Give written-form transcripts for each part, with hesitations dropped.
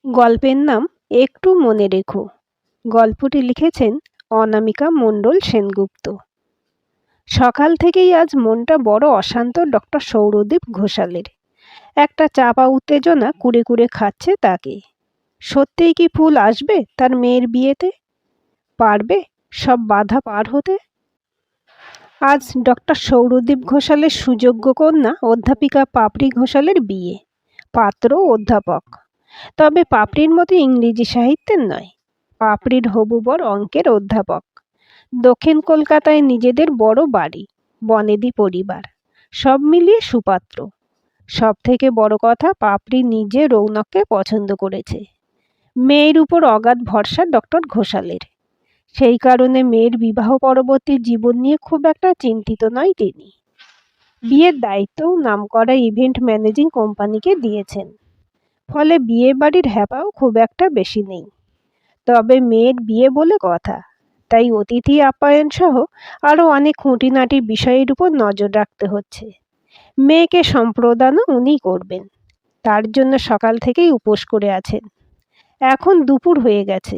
গল্পের নাম একটু মনে রেখো। গল্পটি লিখেছেন অনামিকা মণ্ডল সেনগুপ্ত। সকাল থেকেই আজ মনটা বড় অশান্ত ডক্টর সৌরদীপ ঘোষালের। একটা চাপা উত্তেজনা কুড়ে কুড়ে খাচ্ছে তাকে। সত্যিই কি ফুল আসবে তার মেয়ের বিয়েতে? পারবে সব বাধা পার হতে? আজ ডক্টর সৌরদীপ ঘোষালের সুযোগ্য কন্যা অধ্যাপিকা পাপড়ি ঘোষালের বিয়ে। পাত্র অধ্যাপক। তবে পাপড়ির মতো ইংরেজি সাহিত্যের নয়। পাপড়ির হবু বর অঙ্কের অধ্যাপক। দক্ষিণ কলকাতায় নিজেদের বড় বাড়ি, বনেদি পরিবার, সব মিলিয়ে সুপাত্র। সব থেকে বড় কথা, পাপড়ি নিজে রৌনককে পছন্দ করেছে। মেয়ের উপর অগাধ ভরসা ডক্টর ঘোষালের। সেই কারণে মেয়ের বিবাহ পরবর্তী জীবন নিয়ে খুব একটা চিন্তিত নয় তিনি। বিয়ের দায়িত্বও নামকরা ইভেন্ট ম্যানেজিং কোম্পানিকে দিয়েছেন। ফলে বিয়ে বাড়ির হ্যাপাও খুব একটা বেশি নেই। তবে মেয়ের বিয়ে বলে কথা, তাই অতিথি আপ্যায়ন সহ আরও অনেক খুঁটিনাটি বিষয়ের উপর নজর রাখতে হচ্ছে। মেয়েকে সম্প্রদানও উনি করবেন। তার জন্য সকাল থেকেই উপোস করে আছেন। এখন দুপুর হয়ে গেছে।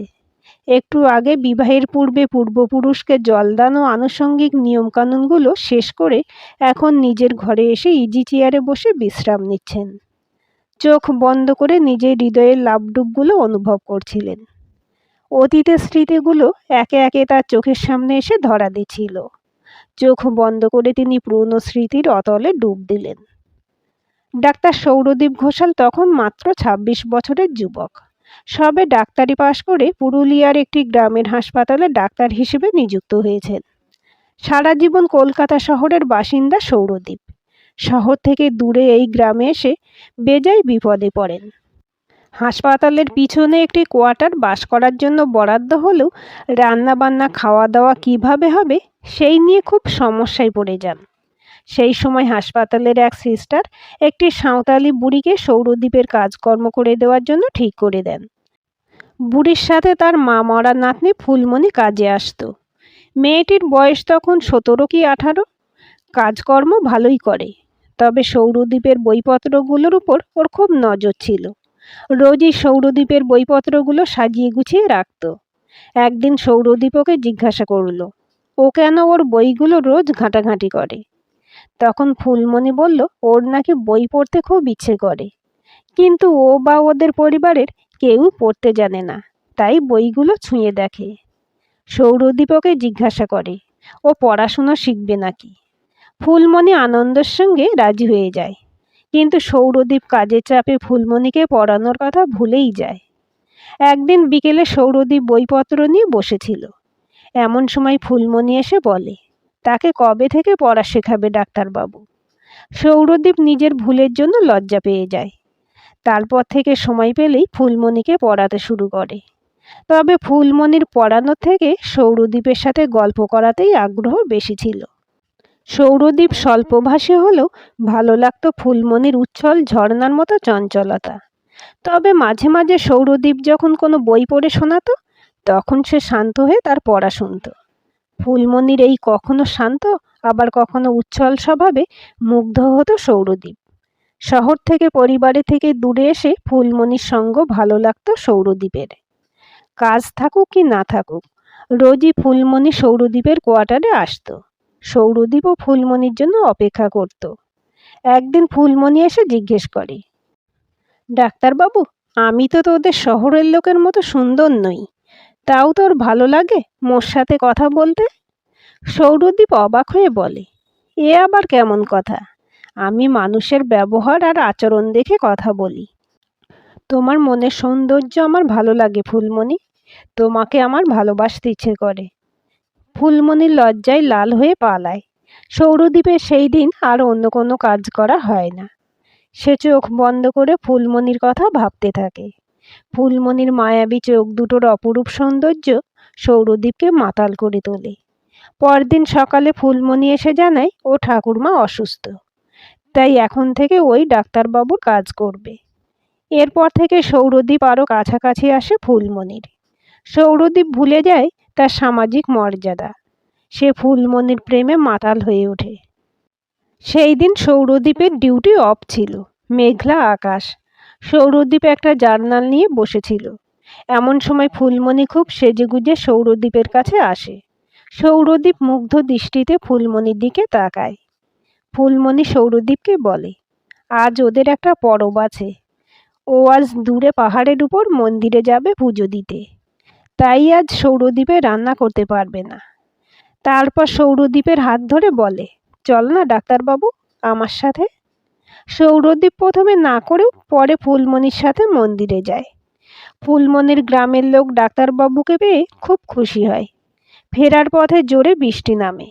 একটু আগে বিবাহের পূর্বে পূর্বপুরুষকে জলদান ও আনুষঙ্গিক নিয়মকানুনগুলো শেষ করে এখন নিজের ঘরে এসে ইজি চেয়ারে বসে বিশ্রাম নিচ্ছেন। চোখ বন্ধ করে নিজের হৃদয়ের লাভডুবগুলো অনুভব করছিলেন। অতীতের স্মৃতিগুলো একে একে তার চোখের সামনে এসে ধরা দিচ্ছিল। চোখ বন্ধ করে তিনি পুরনো স্মৃতির অতলে ডুব দিলেন। ডাক্তার সৌরদীপ ঘোষাল তখন মাত্র ২৬ বছরের যুবক। সবে ডাক্তারি পাশ করে পুরুলিয়ার একটি গ্রামের হাসপাতালে ডাক্তার হিসেবে নিযুক্ত হয়েছেন। সারা জীবন কলকাতা শহরের বাসিন্দা সৌরদীপ শহর থেকে দূরে এই গ্রামে এসে বেজায় বিপদে পড়েন। হাসপাতালের পিছনে একটি কোয়ার্টার বাস করার জন্য বরাদ্দ হলেও রান্নাবান্না খাওয়া দাওয়া কিভাবে হবে সেই নিয়ে খুব সমস্যায় পড়ে যান। সেই সময় হাসপাতালের এক সিস্টার একটি সাঁওতালি বুড়িকে সৌরদীপের কাজকর্ম করে দেওয়ার জন্য ঠিক করে দেন। বুড়ির সাথে তার মা মরা নাতনি ফুলমণি কাজে আসতো। মেয়েটির বয়স তখন ১৭ কি ১৮। কাজকর্ম ভালোই করে, তবে সৌরদীপের বইপত্রগুলোর উপর ওর খুব নজর ছিল। রোজই সৌরদীপের বইপত্রগুলো সাজিয়ে গুছিয়ে রাখত। একদিন সৌরদীপ ওকে জিজ্ঞাসা করল, ও কেন ওর বইগুলো রোজ ঘাঁটাঘাঁটি করে। তখন ফুলমণি বলল, ওর নাকি বই পড়তে খুব ইচ্ছে করে, কিন্তু ও বা ওদের পরিবারের কেউ পড়তে জানে না, তাই বইগুলো ছুঁয়ে দেখে। সৌরদীপ ওকে জিজ্ঞাসা করে, ও পড়াশুনো শিখবে নাকি। ফুলমণি আনন্দের সঙ্গে রাজি হয়ে যায়, কিন্তু সৌরদীপ কাজের চাপে ফুলমণিকে পড়ানোর কথা ভুলেই যায়। একদিন বিকেলে সৌরদীপ বইপত্র নিয়ে বসেছিল। এমন সময় ফুলমণি এসে বলে, তাকে কবে থেকে পড়া শেখাবে ডাক্তারবাবু। সৌরদীপ নিজের ভুলের জন্য লজ্জা পেয়ে যায়। তারপর থেকে সময় পেলেই ফুলমণিকে পড়াতে শুরু করে। তবে ফুলমণির পড়ানোর থেকে সৌরদীপের সাথে গল্প করাতেই আগ্রহ বেশি ছিল। সৌরদীপ স্বল্পভাষী হলেও ভালো লাগতো ফুলমণির উচ্ছল ঝর্ণার মতো চঞ্চলতা। তবে মাঝে মাঝে সৌরদীপ যখন কোনো বই পড়ে শোনাতো, তখন সে শান্ত হয়ে তার পড়া শুনত। ফুলমণির এই কখনো শান্ত আবার কখনো উচ্ছল স্বভাবে মুগ্ধ হতো সৌরদীপ। শহর থেকে পরিবারে থেকে দূরে এসে ফুলমণির সঙ্গ ভালো লাগতো সৌরদীপের। কাজ থাকুক কি না থাকুক, রোজই ফুলমণি সৌরদীপের কোয়ার্টারে আসতো। সৌরদীপও ফুলমণির জন্য অপেক্ষা করত। একদিন ফুলমণি এসে জিজ্ঞেস করে, ডাক্তারবাবু, আমি তো তোদের শহরের লোকের মতো সুন্দর নই, তাও তোর ভালো লাগে মোর সাথে কথা বলতে? সৌরদীপ অবাক হয়ে বলে, এ আবার কেমন কথা? আমি মানুষের ব্যবহার আর আচরণ দেখে কথা বলি। তোমার মনের সৌন্দর্য আমার ভালো লাগে ফুলমণি, তোমাকে আমার ভালোবাসতে ইচ্ছে করে। ফুলমণির লজ্জায় লাল হয়ে পালায়। সৌরদীপের সেই দিন আর অন্য কোনো কাজ করা হয় না। সে চোখ বন্ধ করে ফুলমণির কথা ভাবতে থাকে। ফুলমণির মায়াবী চোখ দুটোর অপরূপ সৌন্দর্য সৌরদীপকে মাতাল করে তোলে। পরদিন সকালে ফুলমণি এসে জানায় ও ঠাকুরমা অসুস্থ, তাই এখন থেকে ওই ডাক্তারবাবুর কাজ করবে। এরপর থেকে সৌরদীপ আরও কাছাকাছি আসে ফুলমণির। সৌরদীপ ভুলে যায় তার সামাজিক মর্যাদা। সে ফুলমণির প্রেমে মাতাল হয়ে ওঠে। সেই দিন সৌরদীপের ডিউটি অফ ছিল। মেঘলা আকাশ, সৌরদ্বীপ একটা জার্নাল নিয়ে বসেছিল। এমন সময় ফুলমণি খুব সেজেগুজে সৌরদ্বীপের কাছে আসে। সৌরদ্বীপ মুগ্ধ দৃষ্টিতে ফুলমণির দিকে তাকায়। ফুলমণি সৌরদ্বীপকে বলে, আজ ওদের একটা পরব আছে। ও আজ দূরে পাহাড়ের উপর মন্দিরে যাবে পুজো দিতে, তাই আজ সৌরদ্বীপে রান্না করতে পারবে না। তারপর সৌরদ্বীপের হাত ধরে বলে, চল না ডাক্তারবাবু আমার সাথে। সৌরদ্বীপ প্রথমে না করেও পরে ফুলমণির সাথে মন্দিরে যায়। ফুলমণির গ্রামের লোক ডাক্তারবাবুকে পেয়ে খুব খুশি হয়। ফেরার পথে জোরে বৃষ্টি নামে।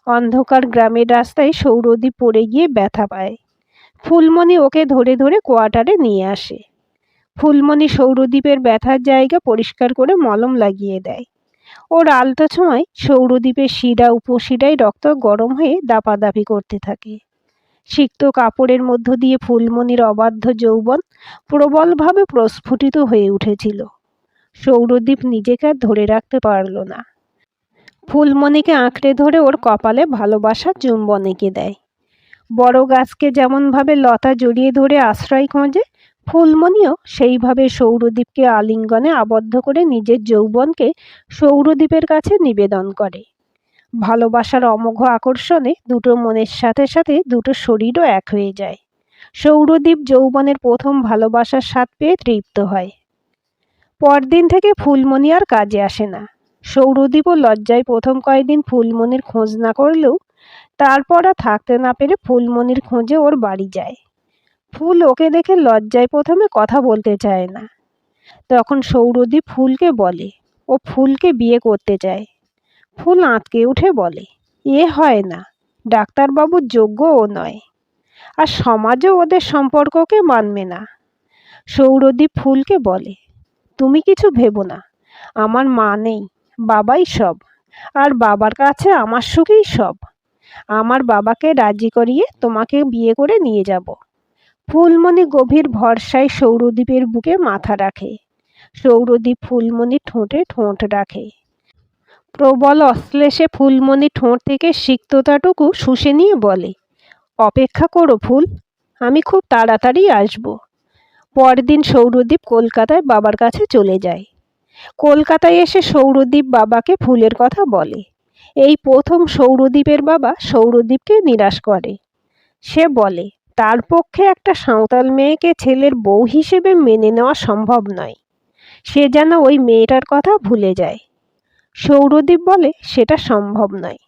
অন্ধকার গ্রামের রাস্তায় সৌরদ্বীপ পড়ে গিয়ে ব্যথা পায়। ফুলমণি ওকে ধরে ধরে কোয়ার্টারে নিয়ে আসে। ফুলমণি সৌরদ্বীপের ব্যথার জায়গা পরিষ্কার করে মলম লাগিয়ে দেয়। ওর আলতো ছোঁয়ায় সৌরদ্বীপের শিরা উপশিরায় রক্ত গরম হয়ে দাপাদাপি করতে থাকে। সিক্ত কাপড়ের মধ্য দিয়ে ফুলমণির অবাধ্য যৌবন প্রবলভাবে প্রস্ফুটিত হয়ে উঠেছিল। সৌরদ্বীপ নিজেকে আর ধরে রাখতে পারল না। ফুলমণিকে আঁকড়ে ধরে ওর কপালে ভালোবাসার চুম্বন এঁকে দেয়। বড় গাছকে যেমনভাবে লতা জড়িয়ে ধরে আশ্রয় খোঁজে, ফুলমণিও সেইভাবে সৌরদ্বীপকে আলিঙ্গনে আবদ্ধ করে নিজের যৌবনকে সৌরদ্বীপের কাছে নিবেদন করে। ভালোবাসার অমোঘ আকর্ষণে দুটো মনের সাথে সাথে দুটো শরীরও এক হয়ে যায়। সৌরদ্বীপ যৌবনের প্রথম ভালোবাসার স্বাদ পেয়ে তৃপ্ত হয়। পরদিন থেকে ফুলমণি আর কাজে আসে না। সৌরদ্বীপও লজ্জায় প্রথম কয়েকদিন ফুলমণির খোঁজ না করলেও তারপর আর থাকতে না পেরে ফুলমণির খোঁজে ওর বাড়ি যায়। ফুল ওকে দেখে লজ্জায় প্রথমে কথা বলতে চায় না। তখন সৌরদ্বীপ ফুলকে বলে ও ফুলকে বিয়ে করতে চায়। ফুল আঁতকে উঠে বলে, এ হয় না, ডাক্তারবাবুর যোগ্যও নয়, আর সমাজও ওদের সম্পর্ককে মানবে না। সৌরদ্বীপ ফুলকে বলে, তুমি কিছু ভেবো না, আমার মা নেই, বাবাই সব, আর বাবার কাছে আমার সুখেই সব। আমার বাবাকে রাজি করিয়ে তোমাকে বিয়ে করে নিয়ে যাব। ফুলমণি গভীর ভরসায় সৌরদ্বীপের বুকে মাথা রাখে। সৌরদ্বীপ ফুলমণির ঠোঁটে ঠোঁট রাখে। প্রবল অশ্লেষে ফুলমণি ঠোঁট থেকে সিক্ততাটুকু শুষে নিয়ে বলে, অপেক্ষা করো ফুল, আমি খুব তাড়াতাড়ি আসব। পরদিন সৌরদ্বীপ কলকাতায় বাবার কাছে চলে যায়। কলকাতায় এসে সৌরদ্বীপ বাবাকে ফুলের কথা বলে। এই প্রথম সৌরদ্বীপের বাবা সৌরদ্বীপকে নিরাশ করে। সে বলে, তার পক্ষে একটা সাঁওতাল মেয়েকে ছেলের বউ হিসেবে মেনে নেওয়া সম্ভব নয়। সে যেন ওই মেয়েটার কথা ভুলে যায়। সৌরদ্বীপ বলে, সেটা সম্ভব নয়।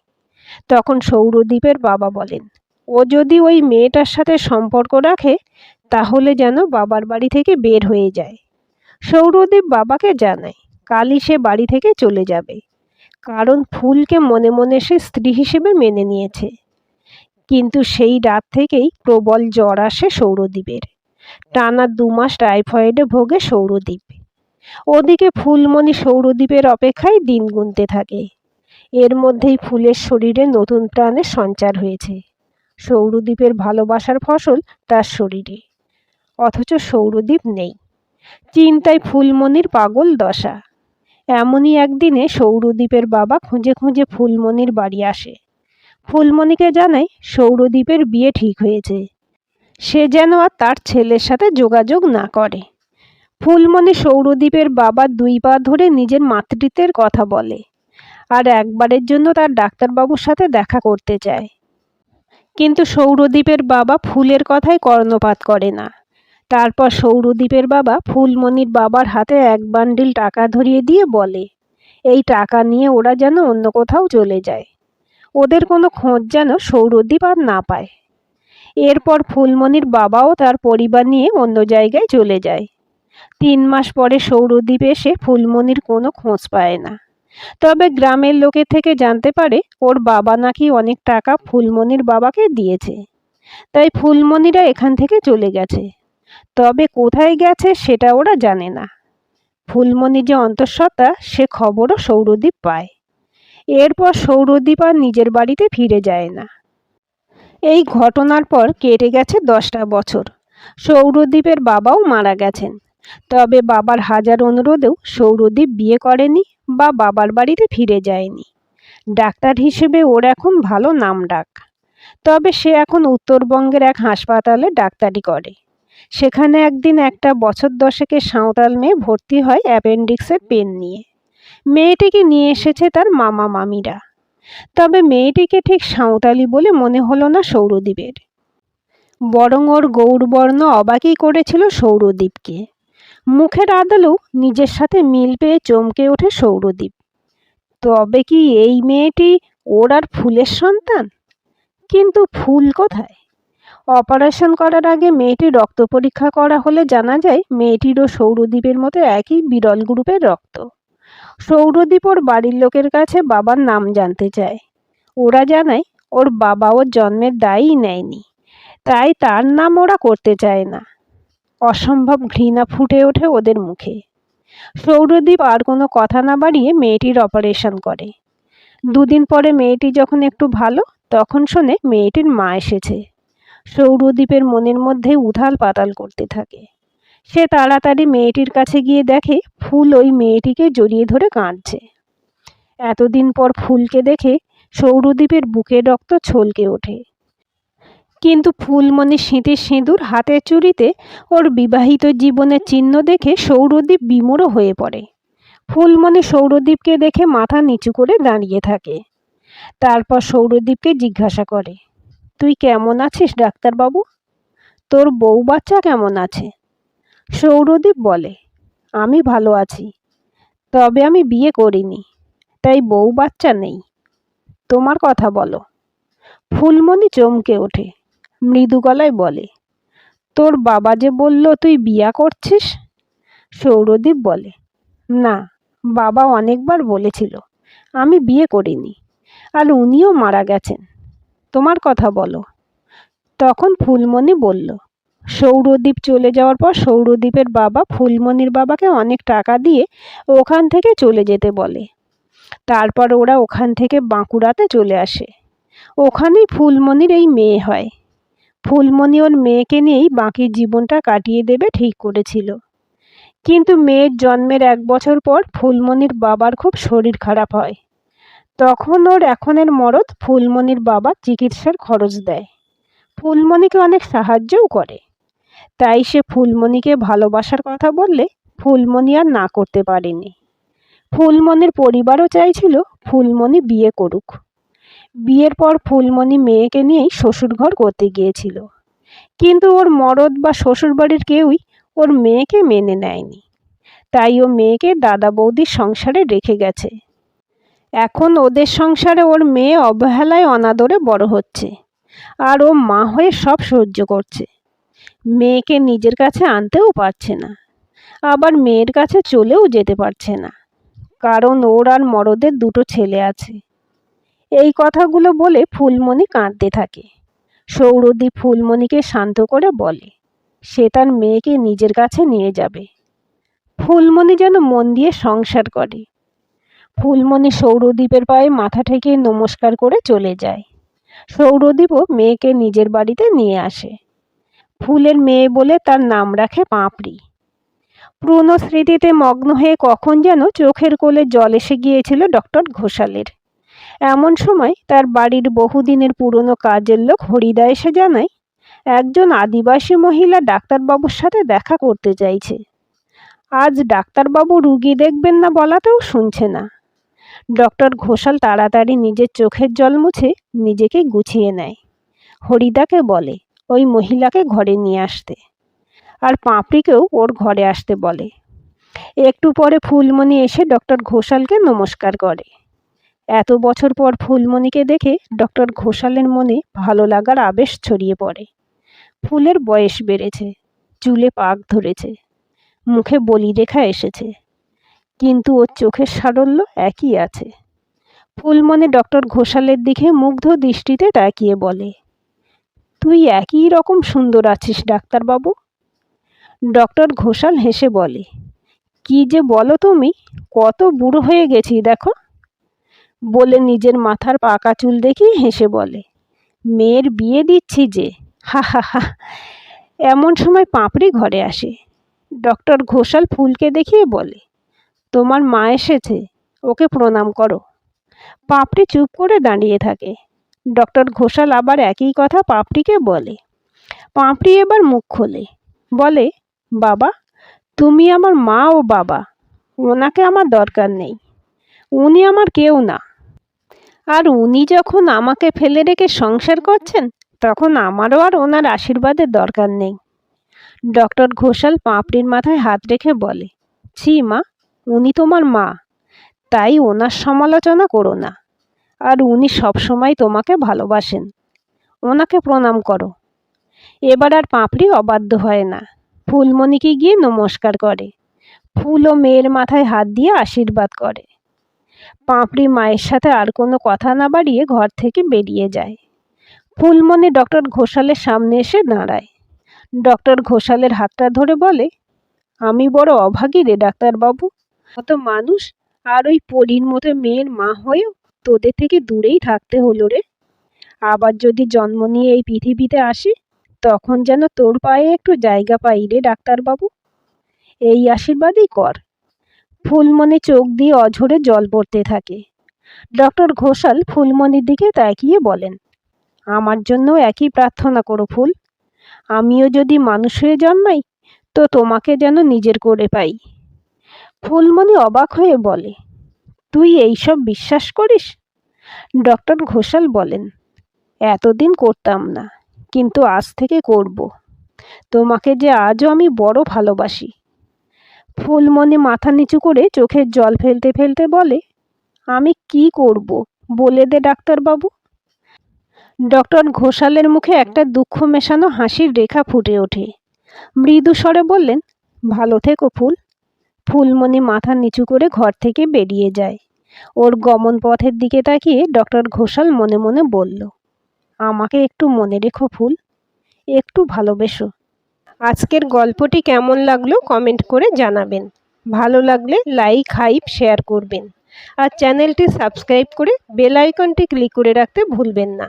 তখন সৌরদ্বীপের বাবা বলেন, ও যদি ওই মেয়েটার সাথে সম্পর্ক রাখে তাহলে যেন বাবার বাড়ি থেকে বের হয়ে যায়। সৌরদ্বীপ বাবাকে জানায় কালই সে বাড়ি থেকে চলে যাবে, কারণ ফুলকে মনে মনে সে স্ত্রী হিসেবে মেনে নিয়েছে। কিন্তু সেই রাত থেকেই প্রবল জ্বর আসে সৌরদ্বীপের। টানা 2 মাস টাইফয়েডে ভোগে সৌরদ্বীপ। ওদিকে ফুলমণি সৌরদ্বীপের অপেক্ষায় দিন গুনতে থাকে। এর মধ্যেই ফুলের শরীরে নতুন প্রাণের সঞ্চার হয়েছে। সৌরদ্বীপের ভালোবাসার ফসল তার শরীরে, অথচ সৌরদ্বীপ নেই। চিন্তায় ফুলমণির পাগল দশা। এমনই একদিনে সৌরদ্বীপের বাবা খুঁজে খুঁজে ফুলমণির বাড়ি আসে। ফুলমণিকে জানায় সৌরদ্বীপের বিয়ে ঠিক হয়েছে, সে যেন আর তার ছেলের সাথে যোগাযোগ না করে। ফুলমণি সৌরদ্বীপের বাবার 2 পা ধরে নিজের মাতৃত্বের কথা বলে, আর একবারের জন্য তার ডাক্তারবাবুর সাথে দেখা করতে চায়। কিন্তু সৌরদ্বীপের বাবা ফুলের কথায় কর্ণপাত করে না। তারপর সৌরদ্বীপের বাবা ফুলমণির বাবার হাতে 1 বান্ডিল টাকা ধরিয়ে দিয়ে বলে, এই টাকা নিয়ে ওরা যেন অন্য কোথাও চলে যায়, ওদের কোনো খোঁজ যেন সৌরদ্বীপ আর না পায়। এরপর ফুলমণির বাবাও তার পরিবার নিয়ে অন্য জায়গায় চলে যায়। 3 মাস পরে সৌরদ্বীপ এসে ফুলমণির কোনো খোঁজ পায় না। তবে গ্রামের লোকের থেকে জানতে পারে ওর বাবা নাকি অনেক টাকা ফুলমণির বাবাকে দিয়েছে, তাই ফুলমণিরা এখান থেকে চলে গেছে। তবে কোথায় গেছে সেটা ওরা জানে না। ফুলমণি যে অন্তঃসত্ত্বা সে খবরও সৌরদ্বীপ পায়। এরপর সৌরদ্বীপ আর নিজের বাড়িতে ফিরে যায় না। এই ঘটনার পর কেটে গেছে 10টা বছর। সৌরদ্বীপের বাবাও মারা গেছেন। তবে বাবার হাজার অনুরোধেও সৌরদ্বীপ বিয়ে করেনি বা বাবার বাড়িতে ফিরে যায়নি। ডাক্তার হিসেবে ওর এখন ভালো নাম ডাক। তবে সে এখন উত্তরবঙ্গের এক হাসপাতালে ডাক্তারি করে। সেখানে একদিন একটা বছর দশেকের সাঁওতাল মেয়ে ভর্তি হয় অ্যাপেন্ডিক্সের পেন নিয়ে। মেয়েটিকে নিয়ে এসেছে তার মামা মামিরা। তবে মেয়েটিকে ঠিক সাঁওতালি বলে মনে হলো না সৌরদীপের, বরং ওর গৌরবর্ণ অবাকই করেছিল সৌরদীপকে। মুখের আদলেও নিজের সাথে মিল পেয়ে চমকে ওঠে সৌরদীপ। তবে কি এই মেয়েটি ওর আর ফুলের সন্তান? কিন্তু ফুল কোথায়? অপারেশন করার আগে মেয়েটির রক্ত পরীক্ষা করা হলে জানা যায় মেয়েটিরও সৌরদীপের মতো একই বিরল গ্রুপের রক্ত। সৌরদীপ ওর বাড়ির লোকের কাছে বাবার নাম জানতে চায়। ওরা জানায় ওর বাবা ওর জন্মের দায়ই নেয়নি, তাই তার নাম ওরা করতে চায় না। অসম্ভব ঘৃণা ফুটে ওঠে ওদের মুখে। সৌরদীপ আর কোনো কথা না বাড়িয়ে মেয়েটির অপারেশন করে। দুদিন পরে মেয়েটি যখন একটু ভালো, তখন শোনে মেয়েটির মা এসেছে। সৌরদীপের মনের মধ্যে উথাল পাতাল করতে থাকে। সে তাড়াতাড়ি মেয়েটির কাছে গিয়ে দেখে ফুল ওই মেয়েটিকে জড়িয়ে ধরে কাঁদছে। এতদিন পর ফুলকে দেখে সৌরদীপের বুকের রক্ত ছলকে ওঠে। কিন্তু ফুলমণি স্মৃতির সিঁদুর হাতের চুড়িতে ওর বিবাহিত জীবনের চিহ্ন দেখে সৌরদীপ বিমূঢ় হয়ে পড়ে। ফুলমণি সৌরদীপকে দেখে মাথা নিচু করে দাঁড়িয়ে থাকে। তারপর সৌরদীপকে জিজ্ঞাসা করে, তুই কেমন আছিস ডাক্তারবাবু? তোর বউ বাচ্চা কেমন আছে? সৌরদীপ বলে, আমি ভালো আছি, তবে আমি বিয়ে করিনি, তাই বউ বাচ্চা নেই। তোমার কথা বলো। ফুলমণি চমকে ওঠে, মৃদু গলায় বলে, তোর বাবা যে বলল তুই বিয়া করছিস? সৌরদীপ বলে, না, বাবা অনেকবার বলেছিল, আমি বিয়ে করিনি, আর উনিও মারা গেছেন। তোমার কথা বলো। তখন ফুলমণি বলল, সৌরদীপ চলে যাওয়ার পর সৌরদীপের বাবা ফুলমণির বাবাকে অনেক টাকা দিয়ে ওখান থেকে চলে যেতে বলে। তারপর ওরা ওখান থেকে বাঁকুড়াতে চলে আসে। ওখানেই ফুলমণির এই মেয়ে হয়। ফুলমণি ওর মেয়েকে নিয়েই বাকি জীবনটা কাটিয়ে দেবে ঠিক করেছিল। কিন্তু মেয়ের জন্মের 1 বছর পর ফুলমণির বাবার খুব শরীর খারাপ হয়। তখন ওর এখনের মরদ ফুলমণির বাবা চিকিৎসার খরচ দেয়। ফুলমণিকে অনেক সাহায্যও করে। তাই সে ফুলমণিকে ভালোবাসার কথা বললে ফুলমণি আর না করতে পারেনি। ফুলমণির পরিবারও চাইছিল ফুলমণি বিয়ে করুক। বিয়ের পর ফুলমণি মেয়েকে নিয়েই শ্বশুরঘর করতে গিয়েছিল, কিন্তু ওর মরদ বা শ্বশুরবাড়ির কেউই ওর মেয়েকে মেনে নেয়নি। তাই ও মেয়েকে দাদা বৌদির সংসারে রেখে গেছে। এখন ওদের সংসারে ওর মেয়ে অবহেলায় অনাদরে বড় হচ্ছে, আর ও মা হয়ে সব সহ্য করছে। মেয়েকে নিজের কাছে আনতেও পারছে না, আবার মেয়ের কাছে চলেও যেতে পারছে না, কারণ ওর আর মরদের 2টো ছেলে আছে। এই কথাগুলো বলে ফুলমণি কাঁদতে থাকে। সৌরদীপ ফুলমণিকে শান্ত করে বলে সে তার মেয়েকে নিজের কাছে নিয়ে যাবে। ফুলমণি যেন মন দিয়ে সংসার করে। ফুলমণি সৌরদীপের পায়ে মাথা ঠেকিয়ে নমস্কার করে চলে যায়। সৌরদীপও মেয়েকে নিজের বাড়িতে নিয়ে আসে। ফুলের মেয়ে বলে তার নাম রাখে পাঁপড়ি। পুরনো স্মৃতিতে মগ্ন হয়ে কখন যেন চোখের কোলে জল এসে গিয়েছিল ডক্টর ঘোষালের। এমন সময় তার বাড়ির বহুদিনের পুরনো কাজের লোক হরিদা এসে জানায় একজন আদিবাসী মহিলা ডাক্তারবাবুর সাথে দেখা করতে চাইছে। আজ ডাক্তারবাবু রুগী দেখবেন না বলাতেও শুনছে না। ডক্টর ঘোষাল তাড়াতাড়ি নিজের চোখের জল মুছে নিজেকে গুছিয়ে নেয়। হরিদাকে বলে ওই মহিলাকে ঘরে নিয়ে আসতে, আর পাঁপড়িকেও ওর ঘরে আসতে বলে। একটু পরে ফুলমণি এসে ডক্টর ঘোষালকে নমস্কার করে। এত বছর পর ফুলমণিকে দেখে ডক্টর ঘোষালের মনে ভালো লাগার আবেশ ছড়িয়ে পড়ে। ফুলের বয়স বেড়েছে, চুলে পাক ধরেছে, মুখে বলিরেখা এসেছে, কিন্তু ওর চোখের সারল্য একই আছে। ফুলমণি ডক্টর ঘোষালের দিকে মুগ্ধ দৃষ্টিতে তাকিয়ে বলে, তুই একই রকম সুন্দর আছিস ডাক্তারবাবু। ডক্টর ঘোষাল হেসে বলে, কি যে বলো তুমি, কত বুড়ো হয়ে গেছি দেখো। বলে নিজের মাথার পাকা চুল দেখিয়ে হেসে বলে, মেয়ের বিয়ে দিচ্ছি যে, হা হা হা। এমন সময় পাঁপড়ি ঘরে আসে। ডক্টর ঘোষাল ফুলকে দেখিয়ে বলে, তোমার মা এসেছে, ওকে প্রণাম করো। পাঁপড়ি চুপ করে দাঁড়িয়ে থাকে। ডক্টর ঘোষাল আবার একই কথা পাঁপড়িকে বলে। পাঁপড়ি এবার মুখ খোলে, বলে, বাবা, তুমি আমার মা ও বাবা, ওনাকে আমার দরকার নেই, উনি আমার কেউ না। আর উনি যখন আমাকে ফেলে রেখে সংসার করছেন, তখন আমারও আর ওনার আশীর্বাদের দরকার নেই। ডক্টর ঘোষাল পাপড়ির মাথায় হাত রেখে বলে, ছি মা, উনি তোমার মা, তাই ওনার সমালোচনা করো না। আর উনি সবসময় তোমাকে ভালোবাসেন, ওনাকে প্রণাম করো। এবার আর পাপড়ি অবাধ্য হয় না, ফুলমণিকে গিয়ে নমস্কার করে। ফুল ও মেয়ের মাথায় হাত দিয়ে আশীর্বাদ করে। পাপড়ি মায়ের সাথে আর কোনো কথা না বাড়িয়ে ঘর থেকে বেরিয়ে যায়। ফুলমণি ডক্টর ঘোষালের সামনে এসে দাঁড়ায়। ডক্টর ঘোষালের হাতটা ধরে বলে, আমি বড় অভাগী রে ডাক্তারবাবু, কত মানুষ আর ওই পরীর মতো মেয়ের মা হয়েও তোদের থেকে দূরেই থাকতে হলো রে। আবার যদি জন্ম নিয়ে এই পৃথিবীতে আসি, তখন যেন তোর পায়ে একটু জায়গা পাই রে ডাক্তারবাবু, এই আশীর্বাদই কর। ফুলমণি চোখ দিয়ে অঝরে জল পড়তে থাকে। ডক্টর ঘোষাল ফুলমণির দিকে তাকিয়ে বলেন, আমার জন্য একই প্রার্থনা করো ফুল, আমিও যদি মানুষ হয়ে জন্মাই তো তোমাকে যেন নিজের করে পাই। ফুলমণি অবাক হয়ে বলে, তুই এইসব বিশ্বাস করিস? ডক্টর ঘোষাল বলেন, এতদিন করতাম না, কিন্তু আজ থেকে করব। তোমাকে যে আজও আমি বড় ভালোবাসি। ফুলমণি মাথা নিচু করে চোখের জল ফেলতে ফেলতে বলে, আমি কি করব বলে দে ডাক্তারবাবু। ডক্টর ঘোষালের মুখে একটা দুঃখ মেশানো হাসির রেখা ফুটে ওঠে। মৃদু স্বরে বললেন, ভালো থেকো ফুল। ফুলমণি মাথা নিচু করে ঘর থেকে বেরিয়ে যায়। ওর গমন পথের দিকে তাকিয়ে ডক্টর ঘোষাল মনে মনে বলল, আমাকে একটু মনে রেখো ফুল, একটু ভালোবেসো। আজকের গল্পটি কেমন লাগলো কমেন্ট করে জানাবেন। ভালো লাগলে লাইক, হাইপ, শেয়ার করবেন। আর চ্যানেলটি সাবস্ক্রাইব করে বেল আইকনটি ক্লিক করে রাখতে ভুলবেন না।